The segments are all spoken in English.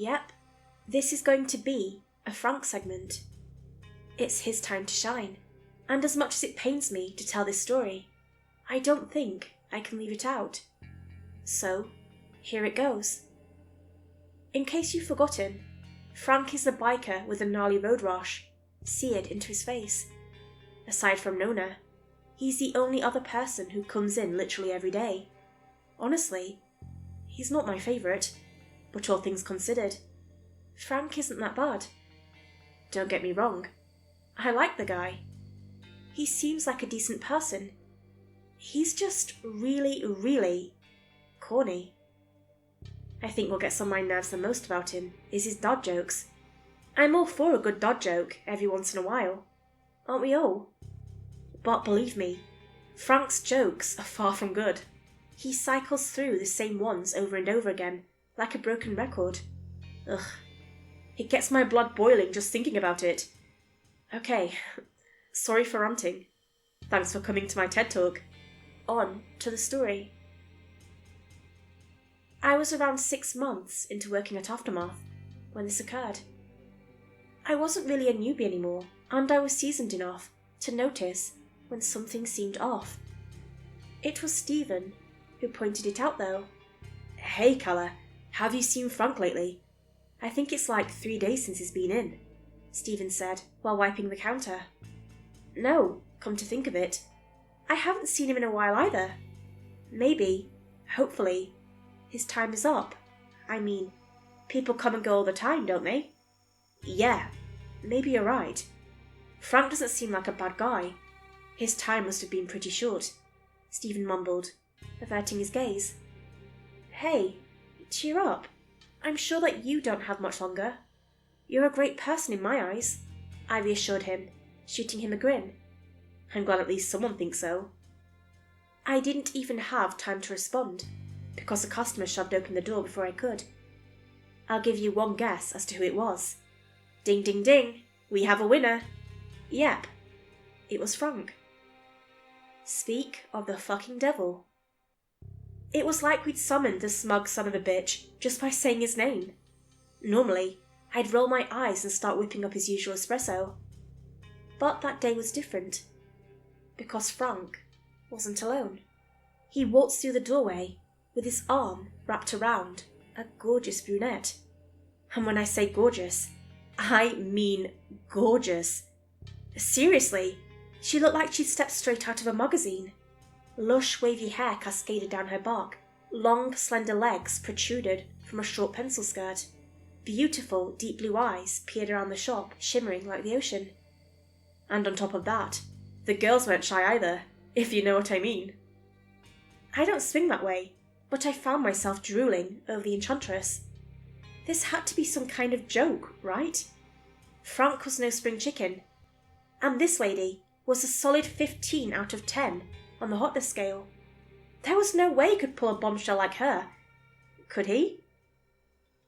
Yep, this is going to be a Frank segment. It's his time to shine, and as much as it pains me to tell this story, I don't think I can leave it out. So, here it goes. In case you've forgotten, Frank is the biker with a gnarly road rash seared into his face. Aside from Nona, he's the only other person who comes in literally every day. Honestly, he's not my favourite, but all things considered, Frank isn't that bad. Don't get me wrong, I like the guy. He seems like a decent person. He's just really, really corny. I think what gets on my nerves the most about him is his dad jokes. I'm all for a good dad joke every once in a while, aren't we all? But believe me, Frank's jokes are far from good. He cycles through the same ones over and over again, like a broken record. Ugh. It gets my blood boiling just thinking about it. Okay, sorry for ranting. Thanks for coming to my TED Talk. On to the story. I was around 6 months into working at Aftermath when this occurred. I wasn't really a newbie anymore, and I was seasoned enough to notice when something seemed off. It was Stephen who pointed it out though. "Hey Calla, have you seen Frank lately? I think it's like 3 days since he's been in," Stephen said while wiping the counter. "No, come to think of it, I haven't seen him in a while either. Maybe, hopefully, his time is up. I mean, people come and go all the time, don't they?" "Yeah, maybe you're right. Frank doesn't seem like a bad guy. His time must have been pretty short," Stephen mumbled, averting his gaze. "Hey, cheer up. I'm sure that you don't have much longer. You're a great person in my eyes," I reassured him, shooting him a grin. "I'm glad at least someone thinks so." I didn't even have time to respond, because a customer shoved open the door before I could. I'll give you one guess as to who it was. Ding ding ding, we have a winner. Yep, it was Frank. Speak of the fucking devil. It was like we'd summoned the smug son of a bitch just by saying his name. Normally, I'd roll my eyes and start whipping up his usual espresso. But that day was different, because Frank wasn't alone. He waltzed through the doorway with his arm wrapped around a gorgeous brunette. And when I say gorgeous, I mean gorgeous. Seriously, she looked like she'd stepped straight out of a magazine. Lush, wavy hair cascaded down her back. Long, slender legs protruded from a short pencil skirt. Beautiful, deep blue eyes peered around the shop, shimmering like the ocean. And on top of that, the girls weren't shy either, if you know what I mean. I don't swing that way, but I found myself drooling over the enchantress. This had to be some kind of joke, right? Frank was no spring chicken. And this lady was a solid 15 out of 10 on the hotness scale. There was no way he could pull a bombshell like her. Could he?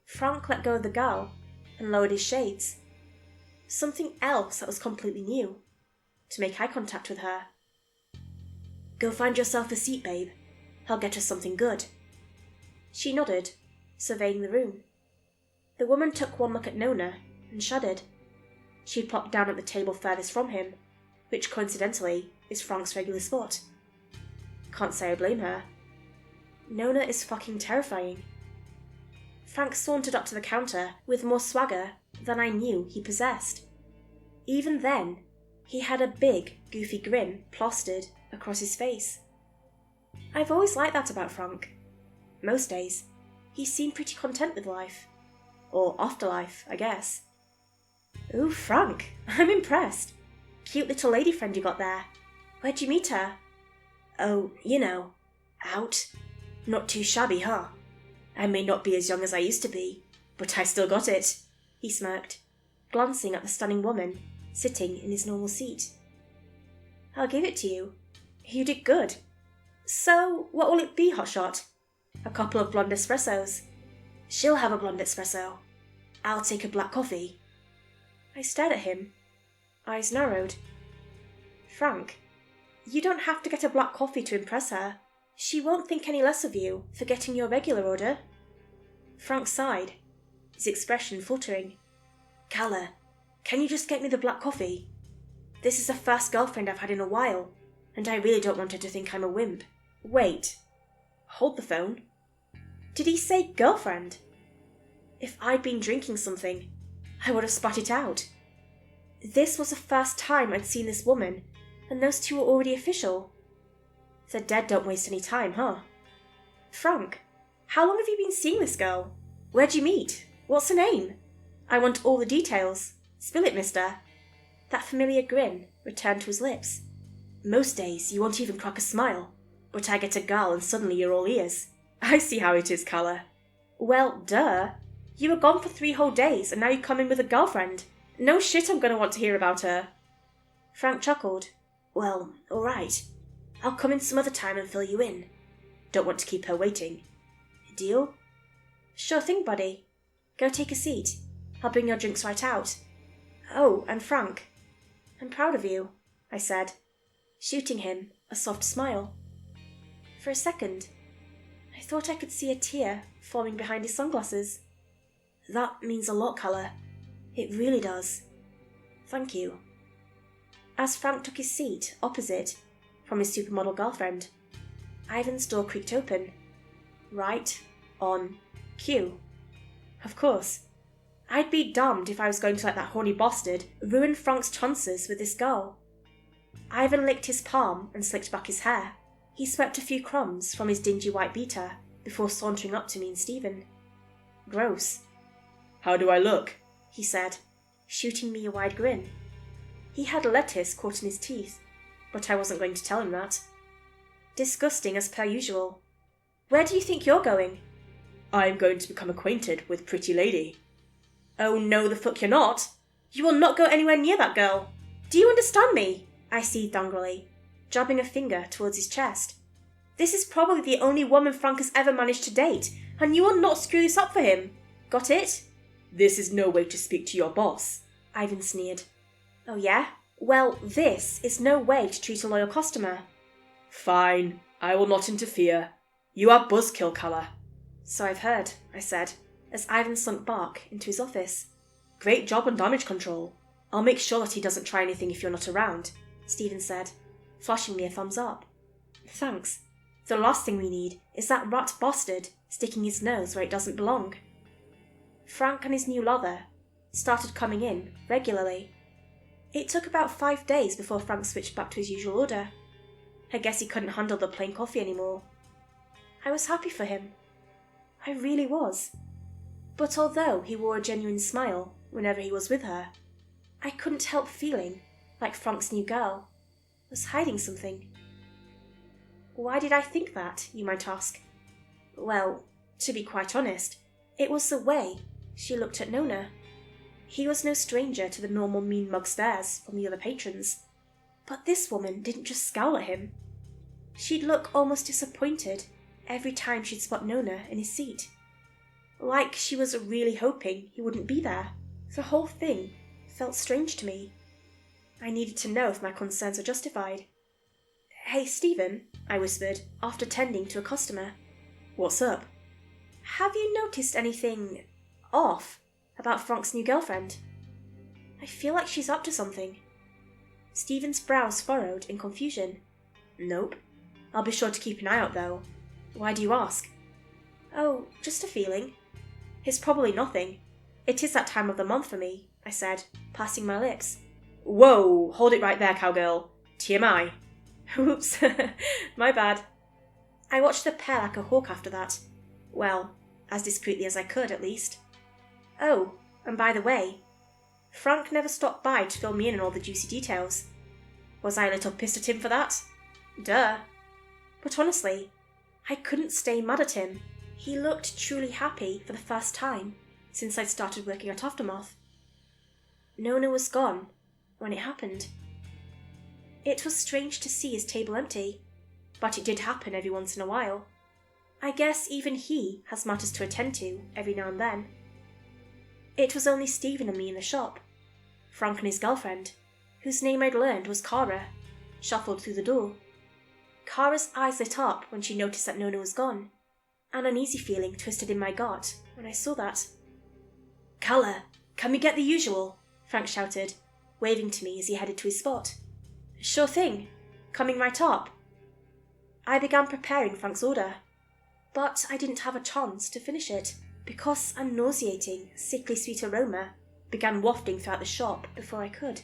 Frank let go of the girl and lowered his shades. Something else that was completely new. To make eye contact with her. "Go find yourself a seat, babe. I'll get us something good." She nodded, surveying the room. The woman took one look at Nona and shuddered. She plopped down at the table furthest from him, which coincidentally is Frank's regular spot. Can't say I blame her. Nona is fucking terrifying. Frank sauntered up to the counter with more swagger than I knew he possessed. Even then, he had a big, goofy grin plastered across his face. I've always liked that about Frank. Most days, he seemed pretty content with life. Or afterlife, I guess. "Ooh, Frank, I'm impressed. Cute little lady friend you got there. Where'd you meet her?" "Oh, you know, out. Not too shabby, huh? I may not be as young as I used to be, but I still got it," he smirked, glancing at the stunning woman sitting in his normal seat. "I'll give it to you. You did good. So, what will it be, hotshot? A couple of blonde espressos. She'll have a blonde espresso. I'll take a black coffee." I stared at him, eyes narrowed. "Frank, you don't have to get a black coffee to impress her. She won't think any less of you for getting your regular order." Frank sighed. his expression faltering. "Calla, can you just get me the black coffee? This is the first girlfriend I've had in a while, and I really don't want her to think I'm a wimp." Wait. Hold the phone. Did he say girlfriend? If I'd been drinking something, I would have spat it out. This was the first time I'd seen this woman, and those two were already official. The dead don't waste any time, huh? "Frank, how long have you been seeing this girl? Where'd you meet? What's her name? I want all the details. Spill it, mister." That familiar grin returned to his lips. "Most days you won't even crack a smile, but I get a girl and suddenly you're all ears. I see how it is, Calla." "Well, duh. You were gone for 3 whole days and now you come in with a girlfriend. No shit I'm going to want to hear about her." Frank chuckled. "Well, all right. I'll come in some other time and fill you in. Don't want to keep her waiting. Deal?" "Sure thing, buddy. Go take a seat. I'll bring your drinks right out. Oh, and Frank, I'm proud of you," I said, shooting him a soft smile. For a second, I thought I could see a tear forming behind his sunglasses. "That means a lot, Calla. It really does. Thank you." As Frank took his seat opposite from his supermodel girlfriend, Ivan's door creaked open. Right on cue. Of course. I'd be damned if I was going to let that horny bastard ruin Frank's chances with this girl. Ivan licked his palm and slicked back his hair. He swept a few crumbs from his dingy white beater before sauntering up to me and Stephen. "Gross." "How do I look?" he said, shooting me a wide grin. He had lettuce caught in his teeth, but I wasn't going to tell him that. "Disgusting as per usual. Where do you think you're going?" "I'm going to become acquainted with Pretty Lady." "Oh no, the fuck you're not. You will not go anywhere near that girl. Do you understand me?" I seethed angrily, jabbing a finger towards his chest. "This is probably the only woman Frank has ever managed to date, and you will not screw this up for him. Got it?" "This is no way to speak to your boss," Ivan sneered. "Oh yeah? Well, this is no way to treat a loyal customer." "Fine, I will not interfere. You are buzzkill, Calla." "So I've heard," I said, as Ivan sunk back into his office. "Great job on damage control. I'll make sure that he doesn't try anything if you're not around," Stephen said, flashing me a thumbs up. "Thanks. The last thing we need is that rat bastard sticking his nose where it doesn't belong." Frank and his new lover started coming in regularly. It took about 5 days before Frank switched back to his usual order. I guess he couldn't handle the plain coffee anymore. I was happy for him. I really was. But although he wore a genuine smile whenever he was with her, I couldn't help feeling like Frank's new girl was hiding something. Why did I think that, you might ask? Well, to be quite honest, it was the way she looked at Nona. He was no stranger to the normal mean mug stares from the other patrons, but this woman didn't just scowl at him. She'd look almost disappointed every time she'd spot Nona in his seat. Like she was really hoping he wouldn't be there. The whole thing felt strange to me. I needed to know if my concerns were justified. "Hey, Stephen," I whispered, after tending to a customer. "What's up?" "Have you noticed anything off about Frank's new girlfriend? I feel like she's up to something." Stephen's brows furrowed in confusion. "Nope. I'll be sure to keep an eye out, though. Why do you ask?" "Oh, just a feeling. It's probably nothing. It is that time of the month for me," I said, passing my lips. "Whoa, hold it right there, cowgirl. TMI. Oops, my bad." I watched the pair like a hawk after that. Well, as discreetly as I could, at least. Oh, and by the way, Frank never stopped by to fill me in on all the juicy details. Was I a little pissed at him for that? Duh. But honestly, I couldn't stay mad at him. He looked truly happy for the first time since I'd started working at Aftermath. Nona was gone when it happened. It was strange to see his table empty, but it did happen every once in a while. I guess even he has matters to attend to every now and then. It was only Stephen and me in the shop. Frank and his girlfriend, whose name I'd learned was Kara, shuffled through the door. Kara's eyes lit up when she noticed that Nona was gone. An uneasy feeling twisted in my gut when I saw that. "Colour, can we get the usual?" Frank shouted, waving to me as he headed to his spot. "Sure thing. Coming right up." I began preparing Frank's order, but I didn't have a chance to finish it because a nauseating, sickly sweet aroma began wafting throughout the shop before I could.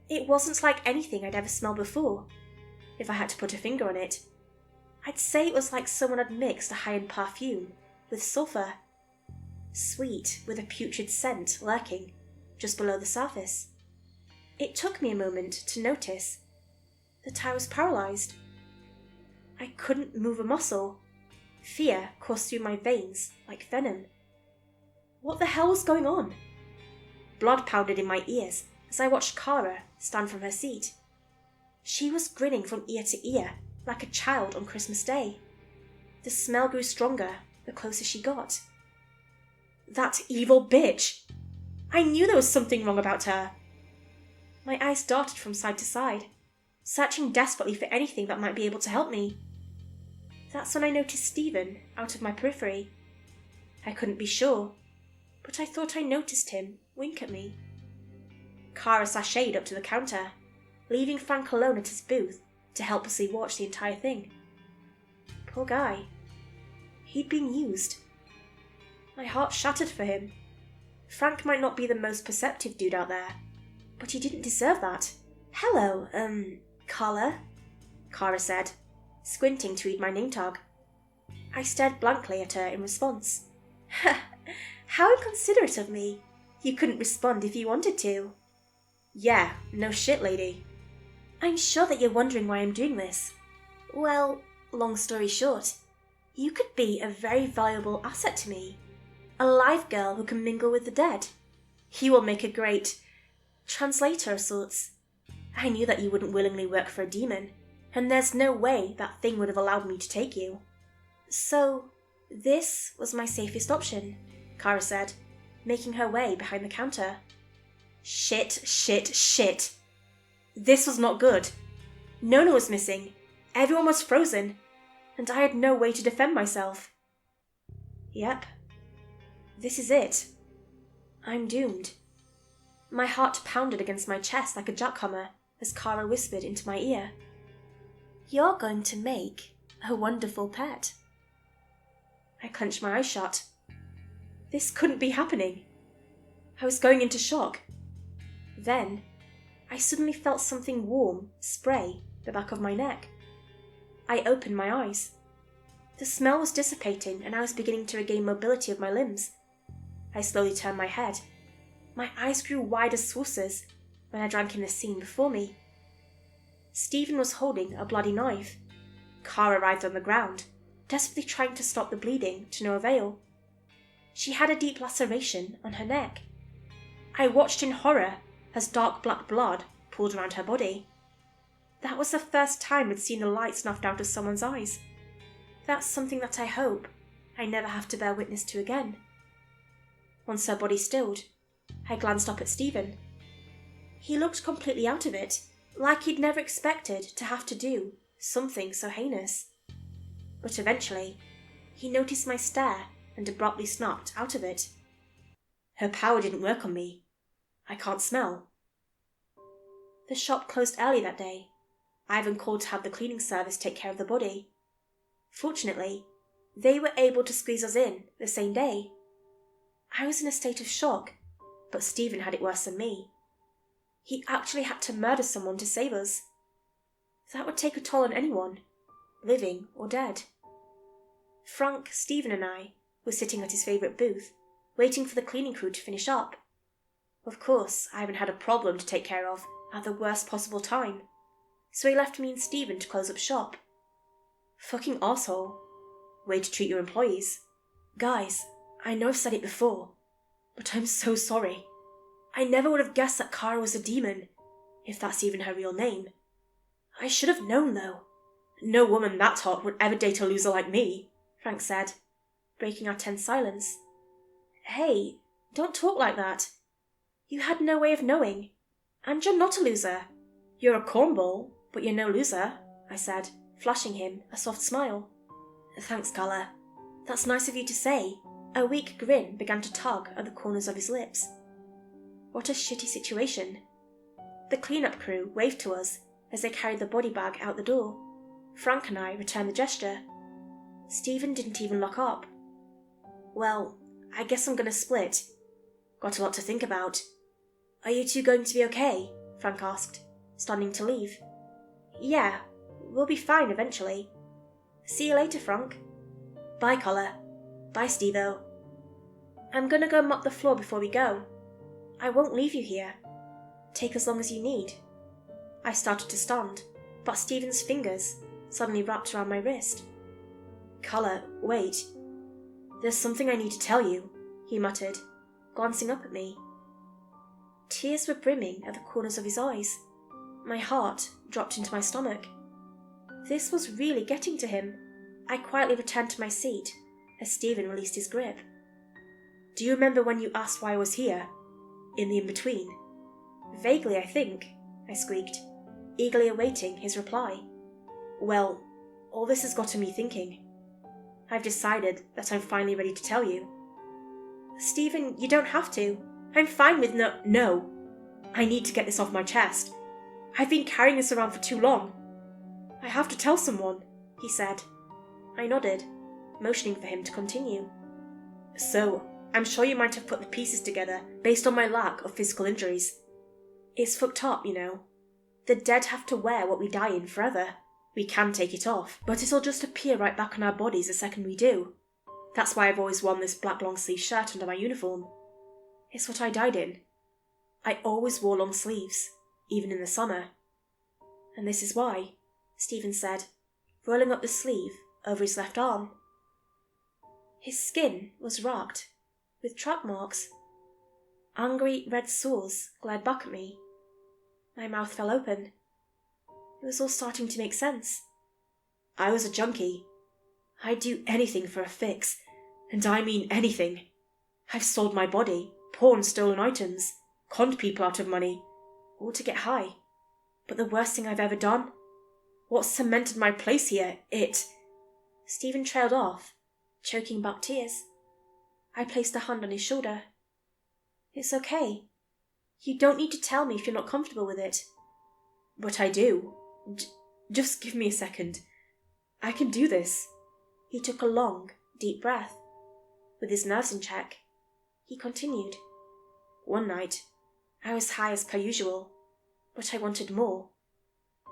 It wasn't like anything I'd ever smelled before. If I had to put a finger on it, I'd say it was like someone had mixed a high-end perfume with sulphur. Sweet, with a putrid scent lurking just below the surface. It took me a moment to notice that I was paralyzed. I couldn't move a muscle. Fear coursed through my veins like venom. What the hell was going on? Blood pounded in my ears as I watched Kara stand from her seat. She was grinning from ear to ear like a child on Christmas Day. The smell grew stronger the closer she got. That evil bitch! I knew there was something wrong about her. My eyes darted from side to side, searching desperately for anything that might be able to help me. That's when I noticed Stephen out of my periphery. I couldn't be sure, but I thought I noticed him wink at me. Kara sashayed up to the counter, leaving Frank alone at his booth to helplessly watch the entire thing. Poor guy. He'd been used. My heart shattered for him. Frank might not be the most perceptive dude out there, but he didn't deserve that. "Hello, Carla," Kara said, squinting to read my name tag. I stared blankly at her in response. How inconsiderate of me. You couldn't respond if you wanted to. "Yeah, no shit, lady." "I'm sure that you're wondering why I'm doing this. Well, long story short, you could be a very valuable asset to me. A live girl who can mingle with the dead. You will make a great translator of sorts. I knew that you wouldn't willingly work for a demon, and there's no way that thing would have allowed me to take you. So, this was my safest option," Kara said, making her way behind the counter. Shit. This was not good. Nona was missing, everyone was frozen, and I had no way to defend myself. Yep. This is it. I'm doomed. My heart pounded against my chest like a jackhammer as Kara whispered into my ear. "You're going to make a wonderful pet." I clenched my eyes shut. This couldn't be happening. I was going into shock. Then, I suddenly felt something warm spray the back of my neck. I opened my eyes. The smell was dissipating and I was beginning to regain mobility of my limbs. I slowly turned my head. My eyes grew wide as saucers when I drank in the scene before me. Stephen was holding a bloody knife. Kara writhed on the ground, desperately trying to stop the bleeding to no avail. She had a deep laceration on her neck. I watched in horror as dark black blood pooled around her body. That was the first time I'd seen the light snuffed out of someone's eyes. That's something that I hope I never have to bear witness to again. Once her body stilled, I glanced up at Stephen. He looked completely out of it, like he'd never expected to have to do something so heinous. But eventually, he noticed my stare and abruptly snapped out of it. "Her power didn't work on me. I can't smell." The shop closed early that day. Ivan called to have the cleaning service take care of the body. Fortunately, they were able to squeeze us in the same day. I was in a state of shock, but Stephen had it worse than me. He actually had to murder someone to save us. That would take a toll on anyone, living or dead. Frank, Stephen and I were sitting at his favourite booth, waiting for the cleaning crew to finish up. Of course, Ivan had a problem to take care of at the worst possible time, so he left me and Stephen to close up shop. Fucking arsehole. Way to treat your employees. Guys, I know I've said it before, but I'm so sorry. I never would have guessed that Kara was a demon, if that's even her real name. I should have known, though. No woman that hot would ever date a loser like me, Frank said, breaking our tense silence. Hey, don't talk like that. You had no way of knowing. And you're not a loser. You're a cornball, but you're no loser, I said, flashing him a soft smile. Thanks, Carla. That's nice of you to say. A weak grin began to tug at the corners of his lips. What a shitty situation. The clean-up crew waved to us as they carried the body bag out the door. Frank and I returned the gesture. Stephen didn't even look up. "Well, I guess I'm gonna split. Got a lot to think about." "Are you two going to be okay?" Frank asked, standing to leave. "Yeah, we'll be fine eventually. See you later, Frank." "Bye, Collar." "Bye, Steve-O." "I'm gonna go mop the floor before we go. I won't leave you here. Take as long as you need." I started to stand, but Stephen's fingers suddenly wrapped around my wrist. "Collar, wait. There's something I need to tell you," he muttered, glancing up at me. Tears were brimming at the corners of his eyes. My heart dropped into my stomach. This was really getting to him. I quietly returned to my seat as Stephen released his grip. "Do you remember when you asked why I was here? In the in-between?" "Vaguely, I think," I squeaked, eagerly awaiting his reply. "Well, all this has gotten me thinking. I've decided that I'm finally ready to tell you." "Stephen, you don't have to. I'm fine with No. I need to get this off my chest. I've been carrying this around for too long. I have to tell someone," he said. I nodded, motioning for him to continue. "So, I'm sure you might have put the pieces together based on my lack of physical injuries. It's fucked up, you know. The dead have to wear what we die in forever. We can take it off, but it'll just appear right back on our bodies the second we do. That's why I've always worn this black long-sleeve shirt under my uniform. It's what I died in. I always wore long sleeves, even in the summer. And this is why," Stephen said, rolling up the sleeve over his left arm. His skin was racked, with track marks. Angry red sores glared back at me. My mouth fell open. It was all starting to make sense. I was a junkie. I'd do anything for a fix, and I mean anything. I've sold my body, pawned stolen items, conned people out of money, all to get high. But the worst thing I've ever done? What cemented my place here? Stephen trailed off, choking back tears. I placed a hand on his shoulder. "It's okay. You don't need to tell me if you're not comfortable with it." "But I do. Just give me a second. I can do this." He took a long, deep breath. With his nerves in check, he continued. "One night, I was high as per usual, but I wanted more.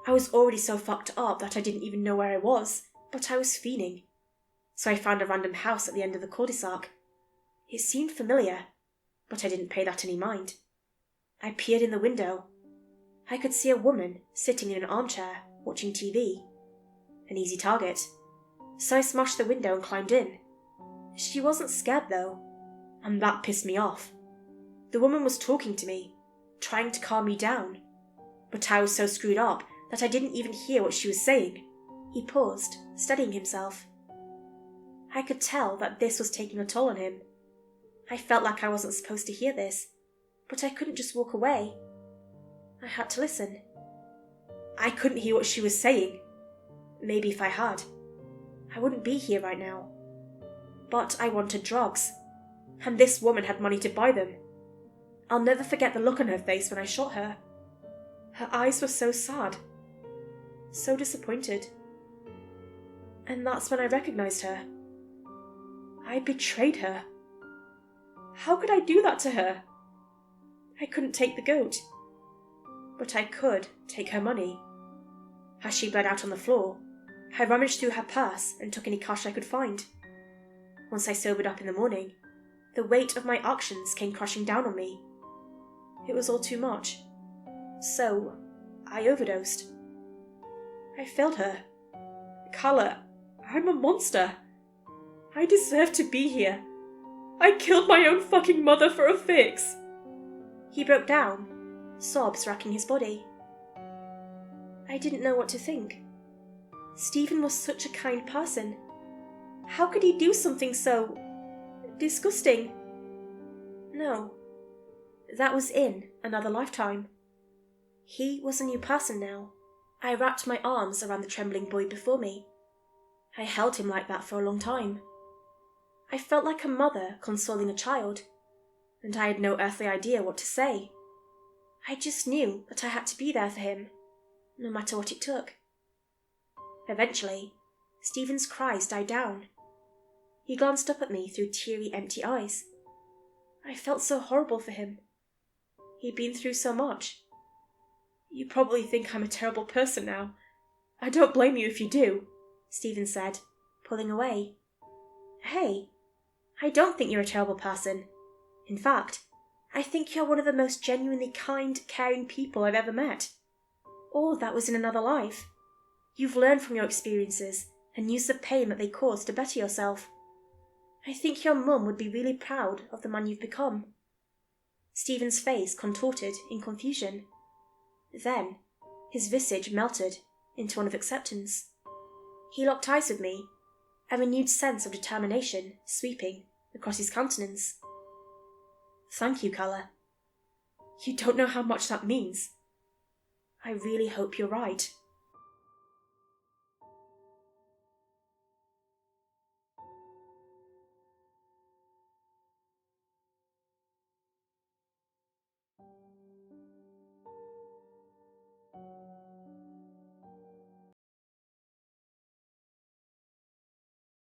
I was already so fucked up that I didn't even know where I was, but I was fiending. So I found a random house at the end of the cul-de-sac. It seemed familiar, but I didn't pay that any mind. I peered in the window. I could see a woman sitting in an armchair, watching TV. An easy target. So I smashed the window and climbed in. She wasn't scared though, and that pissed me off. The woman was talking to me, trying to calm me down, but I was so screwed up that I didn't even hear what she was saying." He paused, steadying himself. I could tell that this was taking a toll on him. I felt like I wasn't supposed to hear this, but I couldn't just walk away. I had to listen. I couldn't hear what she was saying. Maybe if I had, I wouldn't be here right now. But I wanted drugs, and this woman had money to buy them. I'll never forget the look on her face when I shot her. Her eyes were so sad, so disappointed. And that's when I recognized her. I betrayed her. How could I do that to her? I couldn't take the goat, but I could take her money. As she bled out on the floor, I rummaged through her purse and took any cash I could find. Once I sobered up in the morning, the weight of my actions came crashing down on me. It was all too much. So, I overdosed. I failed her. Carla, I'm a monster. I deserve to be here. I killed my own fucking mother for a fix. He broke down, sobs racking his body. I didn't know what to think. Stephen was such a kind person. How could he do something so disgusting? No, that was in another lifetime. He was a new person now. I wrapped my arms around the trembling boy before me. I held him like that for a long time. I felt like a mother consoling a child, and I had no earthly idea what to say. I just knew that I had to be there for him, no matter what it took. Eventually, Stephen's cries died down. He glanced up at me through teary, empty eyes. I felt so horrible for him. He'd been through so much. "You probably think I'm a terrible person now. I don't blame you if you do," Stephen said, pulling away. "Hey, I don't think you're a terrible person. In fact, I think you're one of the most genuinely kind, caring people I've ever met. Or that was in another life. You've learned from your experiences and used the pain that they caused to better yourself. I think your mum would be really proud of the man you've become." Stephen's face contorted in confusion. Then, his visage melted into one of acceptance. He locked eyes with me, a renewed sense of determination sweeping across his countenance. "Thank you, Calla. You don't know how much that means. I really hope you're right."